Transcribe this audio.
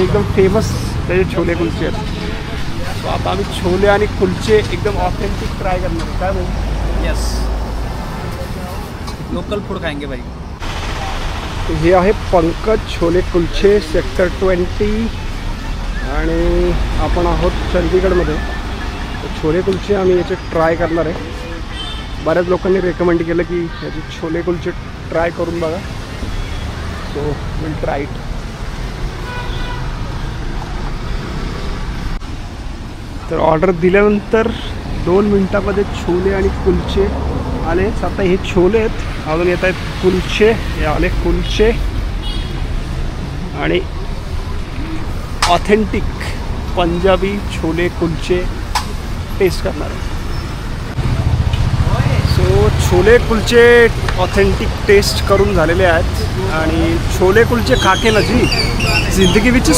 इथे एकदम फेमस त्याचे छोले कुलचे आहेत. सो आता आम्ही छोले आणि कुलचे एकदम ऑथेंटिक ट्राय करणार आहे. काय म्हणू? यस, लोकल फूड खाएंगे भाई. हे आहे पंकज छोले कुलचे सेक्टर 20 आणि आपण आहोत चंदीगडमध्ये. छोले कुलचे आम्ही याचे ट्राय करणार आहे. बऱ्याच लोकांनी रेकमेंड केलं की याचे छोले कुलचे ट्राय करून बघा. So will try it. तर ऑर्डर दिल्यानंतर 2 मिनटामध्ये छोले आणि कुलचे आले. आता हे छोले आहेत, अजून येत आहेत कुलचे. हे आले कुलचे आणि ऑथेंटिक पंजाबी छोले कुलचे टेस्ट करणार आहे. So chole kulche authentic taste करून झालेले आहेत आणि छोले कुलचे खाके ना जी जिंदगी विच